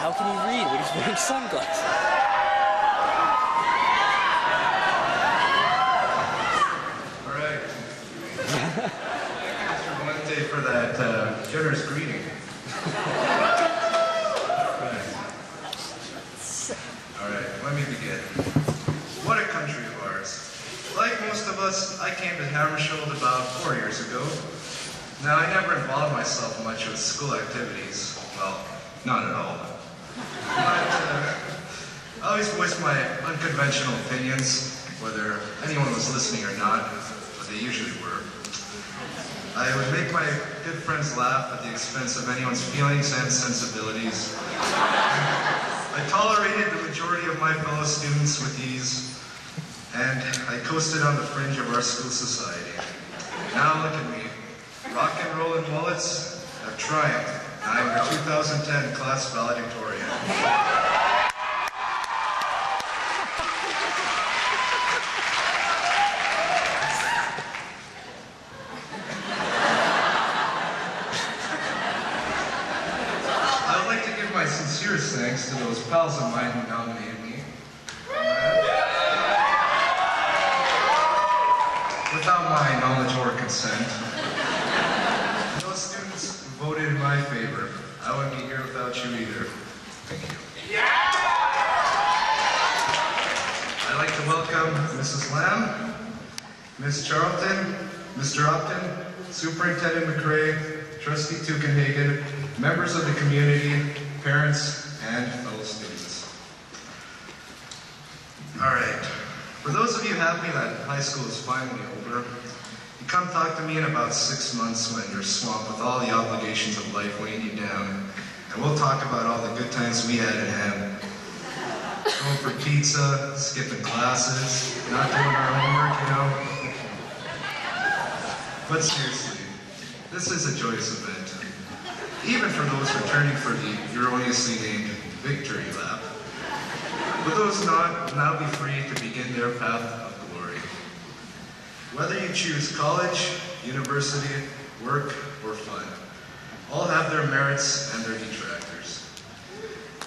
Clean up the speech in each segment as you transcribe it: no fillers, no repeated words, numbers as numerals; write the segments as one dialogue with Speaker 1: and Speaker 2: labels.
Speaker 1: how can he read when he's wearing sunglasses?
Speaker 2: All right. Mr. Valente for that generous greeting. All right, let me begin. What a country of ours. Like most of us, I came to Hammersholt about 4 years ago. Now, I never involved myself much with school activities. Well, not at all. But I always voiced my unconventional opinions, whether anyone was listening or not, but they usually were. I would make my good friends laugh at the expense of anyone's feelings and sensibilities. I tolerated the majority of my fellow students with ease, and I coasted on the fringe of our school society. Now look at me. Rock and roll and mullets have triumphed. I am your 2010 class valedictorian. I would like to give my sincerest thanks to those pals of mine who nominated me. Without my knowledge or consent. Those students who voted in my favor. I wouldn't be here without you either. Thank you. Yeah! I'd like to welcome Mrs. Lamb, Ms. Charlton, Mr. Upton, Superintendent McRae, Trustee Tukenhagen, members of the community, parents, and fellow students. All right. For those of you happy that high school is finally over, you come talk to me in about 6 months when you're swamped with all the obligations of life weighing you down, and we'll talk about all the good times we had in Ham. Going for pizza, skipping classes, not doing our homework, you know. But seriously, this is a joyous event, even for those returning for the erroneously named victory lap. For those not, will now be free to begin their path of glory. Whether you choose college, university, work, or fun, all have their merits and their detractors.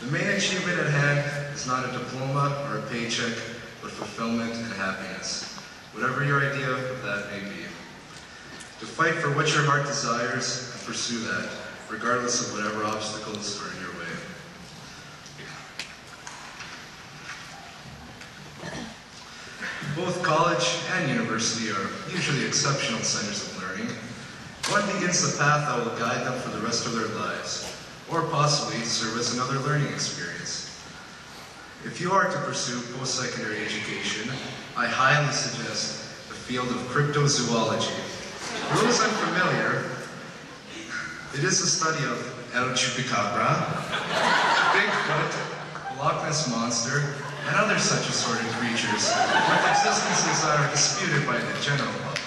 Speaker 2: The main achievement at hand is not a diploma or a paycheck, but fulfillment and happiness, whatever your idea of that may be. To fight for what your heart desires and pursue that, regardless of whatever obstacles are in your way. Both college and university are usually exceptional centers of learning. One begins the path that will guide them for the rest of their lives, or possibly serve as another learning experience. If you are to pursue post-secondary education, I highly suggest the field of cryptozoology. For those unfamiliar, it is the study of El Chupacabra, Bigfoot, Loch Ness Monster, and other such assorted creatures with existences that are disputed by the general public.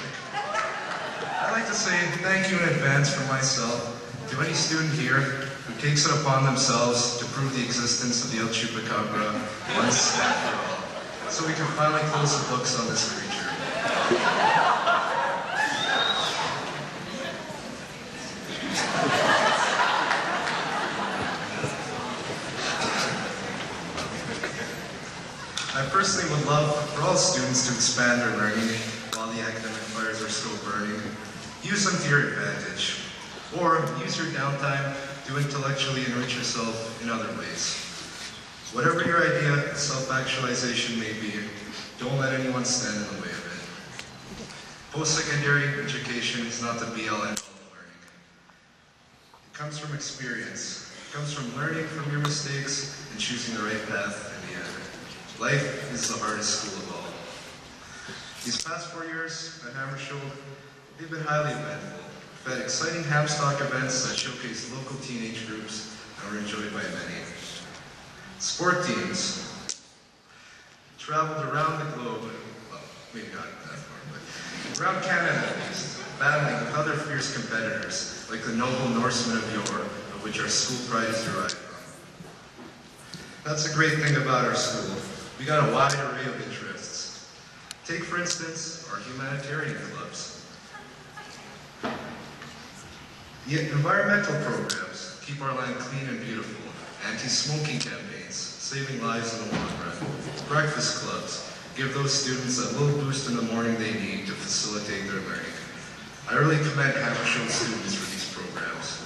Speaker 2: I'd like to say thank you in advance from myself to any student here who takes it upon themselves to prove the existence of the El Chupacabra once and for all, so we can finally close the books on this creature. I personally would love for all students to expand their learning while the academic fires are still burning. Use them to your advantage, or use your downtime to intellectually enrich yourself in other ways. Whatever your idea of self-actualization may be, don't let anyone stand in the way of it. Post-secondary education is not the be-all end-all of learning. It comes from experience. It comes from learning from your mistakes and choosing the right path in the end. Life is the hardest school of all. These past 4 years at Hammersholt, they've been highly eventful. We've had exciting Hamstock events that showcase local teenage groups and were enjoyed by many. Sport teams traveled around the globe, well, maybe not that far, but around Canada at least, battling with other fierce competitors, like the noble Norsemen of yore, of which our school pride is derived from. That's a great thing about our school. We got a wide array of interests. Take, for instance, our humanitarian clubs. The environmental programs keep our land clean and beautiful. anti-smoking campaigns, saving lives in the long run, breakfast clubs, give those students that little boost in the morning they need to facilitate their learning. I really commend Hammershow students for these programs.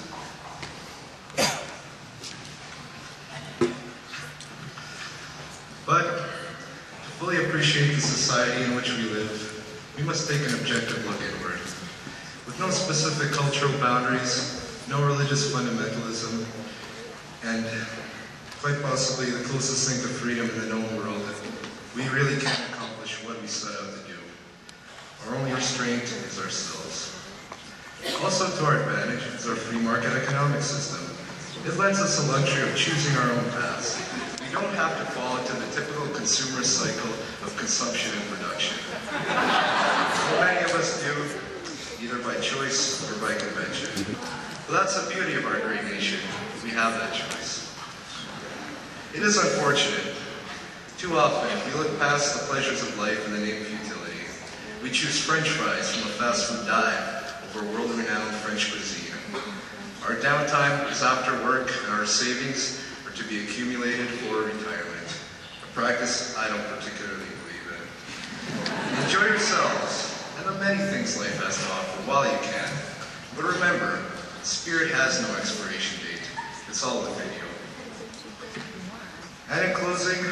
Speaker 2: But to fully appreciate the society in which we live, we must take an objective look inward. With no specific cultural boundaries, no religious fundamentalism, and quite possibly the closest thing to freedom in the known world, we really can't accomplish what we set out to do. Our only restraint is ourselves. Also to our advantage is our free market economic system. It lends us the luxury of choosing our own paths. We don't have to fall into the typical consumer cycle of consumption and production. So many of us do, either by choice or by convention. But that's the beauty of our great nation. We have that choice. It is unfortunate. Too often, if we look past the pleasures of life in the name of utility, we choose French fries from a fast food dive over world-renowned French cuisine. Our downtime is after work, and our savings are to be accumulated for retirement, a practice I don't particularly believe in. Enjoy yourselves and the many things life has to offer while you can. But remember, spirit has no expiration date. It's all within you. And in closing,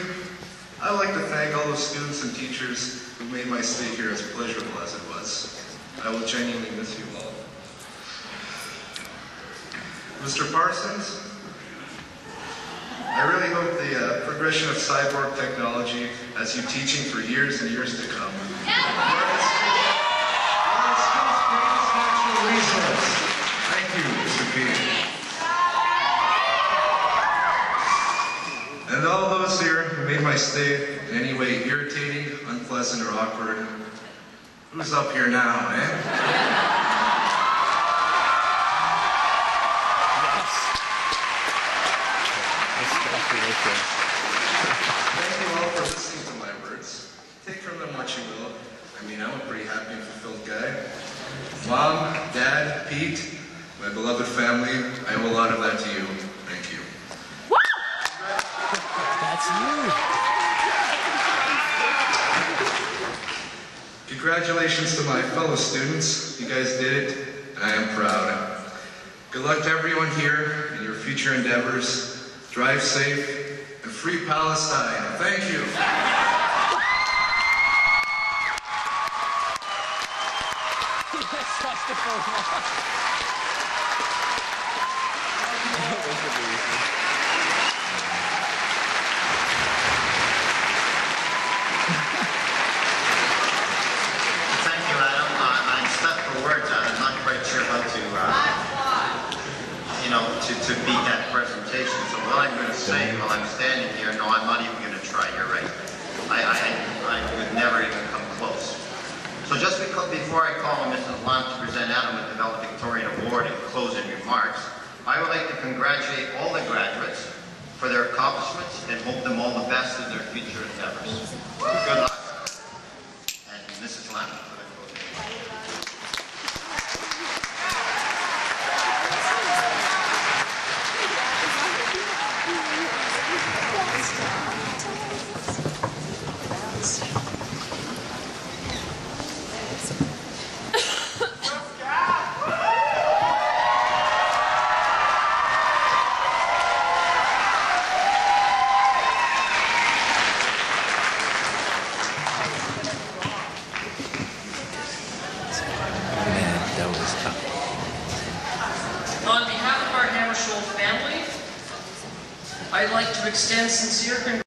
Speaker 2: I'd like to thank all those students and teachers who made my stay here as pleasurable as it was. I will genuinely miss you all. Mr. Parsons, I really hope the progression of cyborg technology has you teaching for years and years to come. Thank you, Mr. P. And all those here who made my stay in any way irritating, unpleasant, or awkward, who's up here now, eh? Thank you all for listening to my words. Take from them what you will. I mean, I'm a pretty happy and fulfilled guy. Mom, Dad, Pete, my beloved family, I owe a lot of that to you. Thank you.
Speaker 1: Woo! That's
Speaker 2: you. Congratulations to my fellow students. You guys did it, and I am proud. Good luck to everyone here in your future endeavors. Drive safe and free Palestine. Thank you.
Speaker 3: Thank you, Adam. I'm stuck for words. I'm not quite sure how to beat that presentation. So what I'm going to say while I'm standing here, no, I'm not even going to try. You're right. I would never even come close. So just before I call on Mrs. Lamb to present Adam with the Valedictorian Award and closing remarks, I would like to congratulate all the graduates for their accomplishments and hope them all the best in their future endeavors. Good luck. And Mrs. Lamb for the closing remarks.
Speaker 1: On behalf of our Hammershow family, I'd like to extend sincere congratulations